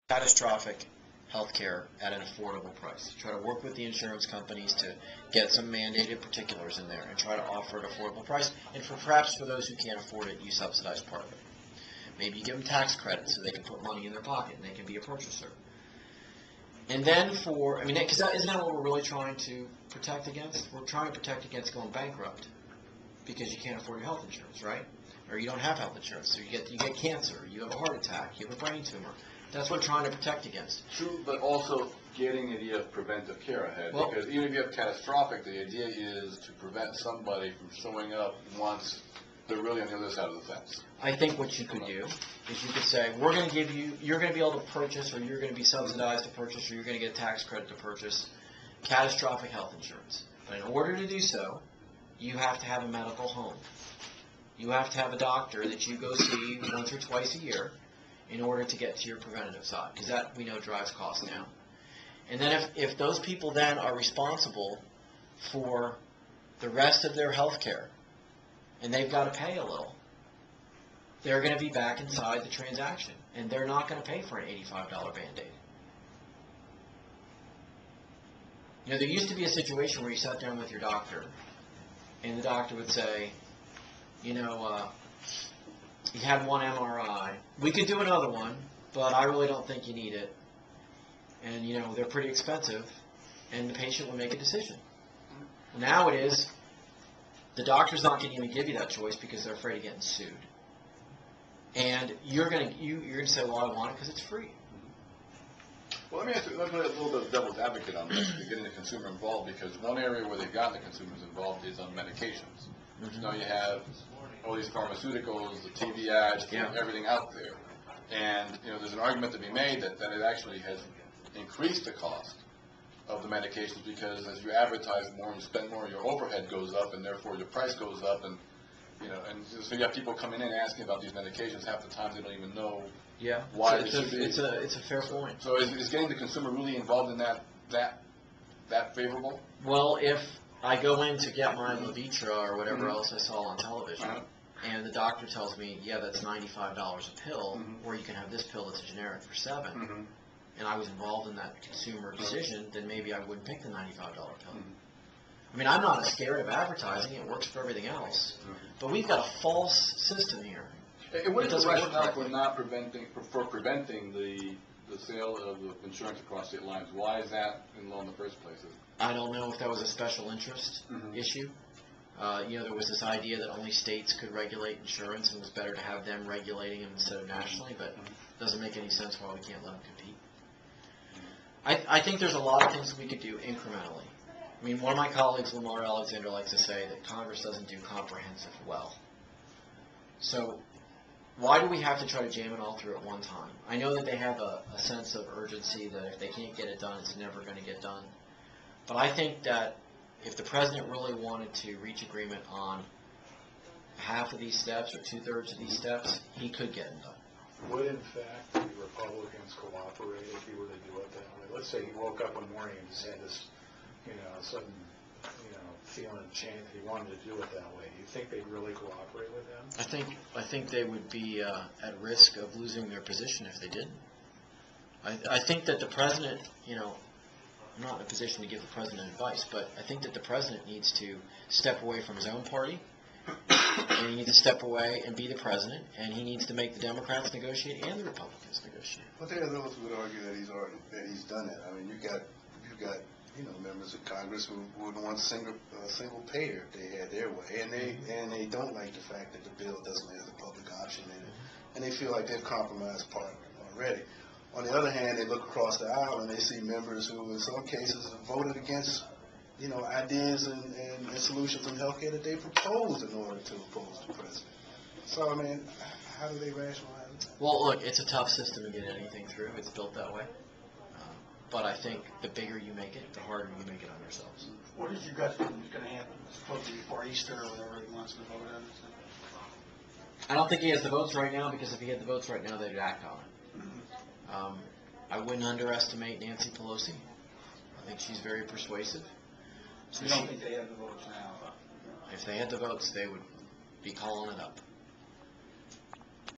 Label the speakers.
Speaker 1: catastrophic health care at an affordable price. Try to work with the insurance companies to get some mandated particulars in there and try to offer an affordable price. And perhaps for those who can't afford it, you subsidize part of it. Maybe you give them tax credits so they can put money in their pocket and they can be a purchaser. And then because isn't that what we're really trying to protect against? We're trying to protect against going bankrupt because you can't afford your health insurance, right? Or you don't have health insurance, so you get cancer, you have a heart attack, you have a brain tumor. That's what we're trying to protect against.
Speaker 2: True, but also getting the idea of preventive care ahead. Well, because even if you have catastrophic, the idea is to prevent somebody from showing up once they're really on the other side of the fence.
Speaker 1: I think what you could do is you could say, we're going to give you, you're going to be able to purchase, or you're going to be subsidized to purchase, or you're going to get a tax credit to purchase catastrophic health insurance. But in order to do so, you have to have a medical home. You have to have a doctor that you go see once or twice a year in order to get to your preventative side, because that, we know, drives costs down. And then if those people then are responsible for the rest of their health care, and they've got to pay a little, they're going to be back inside the transaction, and they're not going to pay for an $85 Band-Aid. You know, there used to be a situation where you sat down with your doctor, and the doctor would say, you know, you had one MRI. We could do another one, but I really don't think you need it. And, you know, they're pretty expensive, and the patient will make a decision. Now it is, the doctor's not going to even give you that choice because they're afraid of getting sued. And you're going to say, well, I want it because it's free.
Speaker 2: Well, let me play a little bit of devil's advocate on this, getting the consumer involved, because one area where they've gotten the consumers involved is on medications. Mm-hmm. Now you have all these pharmaceuticals, the TV ads, everything out there. And, you know, there's an argument to be made that it actually has increased the cost of the medications, because as you advertise more and you spend more, your overhead goes up, and therefore your price goes up. And, you know, and so you have people coming in asking about these medications. Half the time they don't even know why they should be.
Speaker 1: It's a fair point.
Speaker 2: So is getting the consumer really involved in that favorable?
Speaker 1: Well, if I go in to get my Levitra or whatever else I saw on television, and the doctor tells me, yeah, that's $95 a pill, or you can have this pill that's a generic for $7, and I was involved in that consumer decision, then maybe I wouldn't pick the $95 pill. I mean, I'm not scared of advertising. It works for everything else. But we've got a false system here.
Speaker 2: What is the rationale for preventing the sale of insurance across state lines? Why is that in law in the first place?
Speaker 1: I don't know if that was a special interest issue. You know, there was this idea that only states could regulate insurance, and it was better to have them regulating them instead of nationally, but it doesn't make any sense why we can't let them compete. I think there's a lot of things we could do incrementally. I mean, one of my colleagues, LeMieux likes to say that Congress doesn't do comprehensive well. So why do we have to try to jam it all through at one time? I know that they have a sense of urgency that if they can't get it done, it's never going to get done. But I think that if the president really wanted to reach agreement on half of these steps or two-thirds of these steps, he could get them done.
Speaker 3: Would, in fact, the Republicans cooperate if he were to do it that way? Let's say he woke up one morning and just had this, you know, sudden, you know, feeling and change that he wanted to do it that way. Do you think they'd really cooperate with him?
Speaker 1: I think they would be at risk of losing their position if they didn't. I think that the president, you know, I'm not in a position to give the president advice, but I think that the president needs to step away from his own party, and he needs to step away and be the president, and he needs to make the Democrats negotiate and the Republicans negotiate.
Speaker 4: Well, there are those who would argue that he's done it. I mean, you've got you know, members of Congress who would want single payer if they had their way, and they don't like the fact that the bill doesn't have the public option in it, and they feel like they've compromised part already. On the other hand, they look across the aisle and they see members who, in some cases, have voted against, you know, ideas and solutions in healthcare that they proposed in order to oppose the president. So, I mean, how do they rationalize that?
Speaker 1: Well, look, it's a tough system to get anything through. It's built that way. But I think the bigger you make it, the harder you make it on yourselves.
Speaker 5: What did you guys think was going to happen? It's supposed to be before Easter or whatever he wants to vote on.
Speaker 1: I don't think he has the votes right now, because if he had the votes right now, they'd act on it. I wouldn't underestimate Nancy Pelosi. I think she's very persuasive.
Speaker 5: So you don't think they have the votes now?
Speaker 1: If they had the votes, they would be calling it up.